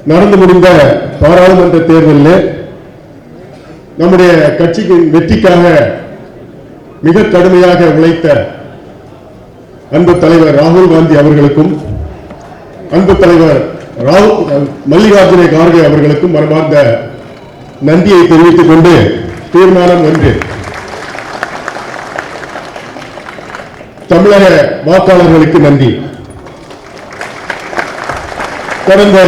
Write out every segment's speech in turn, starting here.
நடந்து முடிந்த பாராளுமன்ற தேர்தலில் நம்முடைய கட்சிக்கு வெற்றிக்காக மிக கடுமையாக உழைத்த அன்பு தலைவர் ராகுல் காந்தி அவர்களுக்கும் அன்பு தலைவர் மல்லிகார்ஜுன கார்கே அவர்களுக்கும் மனமார்ந்த நன்றியை தெரிவித்துக் கொண்டு தீர்மானம் ஒன்று. தமிழக வாக்காளர்களுக்கு நன்றி. கடந்த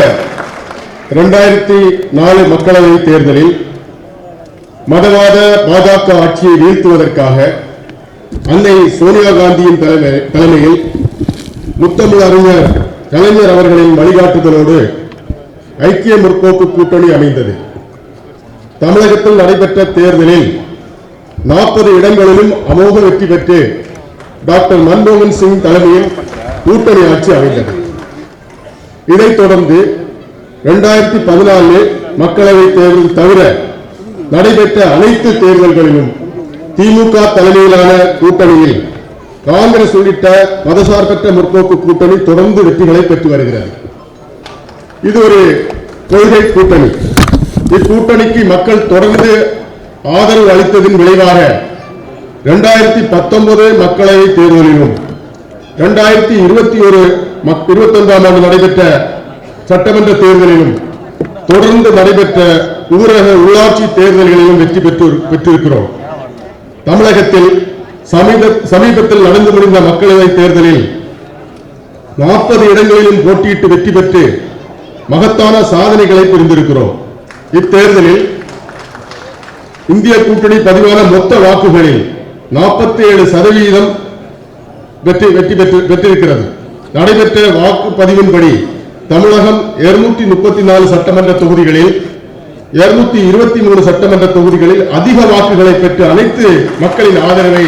2004 மக்களவை தேர்தலில் மதவாத பாஜக ஆட்சியை வீழ்த்துவதற்காக அன்னை சோனியா காந்தியின் தலைமையில் முத்தமிழ் அறிஞர் கலைஞர் அவர்களின் வழிகாட்டுதலோடு ஐக்கிய முற்போக்கு கூட்டணி அமைந்தது. தமிழகத்தில் நடைபெற்ற தேர்தலில் 40 இடங்களிலும் அமோக வெற்றி பெற்று டாக்டர் மன்மோகன் சிங் தலைமையில் கூட்டணி ஆட்சி அமைந்தது. இதைத் தொடர்ந்து 2014 மக்களவை தேர்தல் தவிர நடைபெற்ற அனைத்து தேர்தல்களிலும் திமுக தலைமையிலான கூட்டணியில் காங்கிரஸ் உள்ளிட்ட மதசார்பற்ற முற்போக்கு கூட்டணி தொடர்ந்து வெற்றிகளை பெற்று வருகிறது. இது ஒரு கொள்கை கூட்டணி. இக்கூட்டணிக்கு மக்கள் தொடர்ந்து ஆதரவு அளித்ததின் விளைவாக 2019 மக்களவை தேர்தலிலும் 2021 ஆண்டு நடைபெற்ற சட்டமன்ற தேர்தலிலும் தொடர்ந்து நடைபெற்ற ஊரக உள்ளாட்சி தேர்தல்களிலும் வெற்றி பெற்றிருக்கிறோம். தமிழகத்தில் சமீபத்தில் நடந்து முடிந்த மக்களவை தேர்தலில் 40 இடங்களிலும் போட்டியிட்டு வெற்றி பெற்று மகத்தான சாதனைகளை புரிந்திருக்கிறோம். இத்தேர்தலில் இந்திய கூட்டணி பதிவான மொத்த வாக்குகளில் 47% வெற்றி பெற்றிருக்கிறது. நடைபெற்ற வாக்குப்பதிவின்படி தமிழகம் 234 சட்டமன்ற தொகுதிகளில் 223 சட்டமன்ற தொகுதிகளில் அதிக வாக்குகளை பெற்று அனைத்து மக்களின் ஆதரவை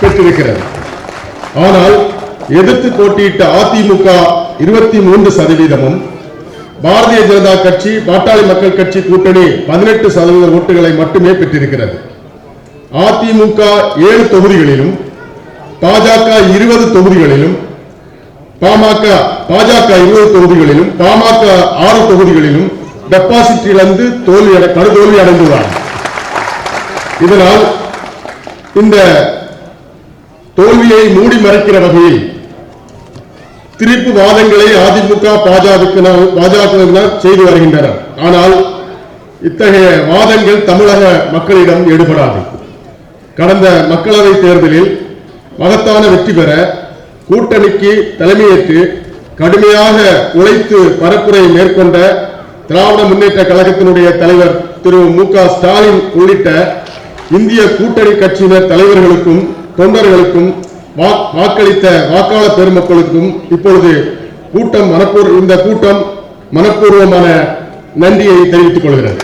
பெற்றிருக்கிறது. ஆனால் எதிர்த்து போட்டியிட்ட அதிமுக 23%, பாரதிய ஜனதா கட்சி பாட்டாளி மக்கள் கட்சி கூட்டணி 18% ஓட்டுகளை மட்டுமே பெற்றிருக்கிறது. அதிமுக 7 தொகுதிகளிலும் பாஜக 20 தொகுதிகளிலும் பாஜக 20 தொகுதிகளிலும் பாமக 6 தொகுதிகளிலும் டெபாசிட் இழந்து படுதோல்வி அடைந்துள்ளார். இதனால் இந்த தோல்வியை மூடி மறைக்கிற வகையில் திரிப்பு வாதங்களை அதிமுக பாஜக செய்து வருகின்றனர். ஆனால் இத்தகைய வாதங்கள் தமிழக மக்களிடம் எடுபடாது. கடந்த மக்களவை தேர்தலில் மகத்தான வெற்றி பெற கூட்டணிக்கு தலைமையேற்று கடுமையாக உழைத்து பரப்புரை மேற்கொண்ட திராவிட முன்னேற்ற கழகத்தினுடைய தலைவர் திரு மு.க. ஸ்டாலின் உள்ளிட்ட இந்திய கூட்டணி கட்சியினர் தலைவர்களுக்கும் தொண்டர்களுக்கும் வாக்களித்த வாக்காளர் பெருமக்களுக்கும் இப்பொழுது இந்த கூட்டம் மனப்பூர்வமான நன்றியை தெரிவித்துக் கொள்கிறது.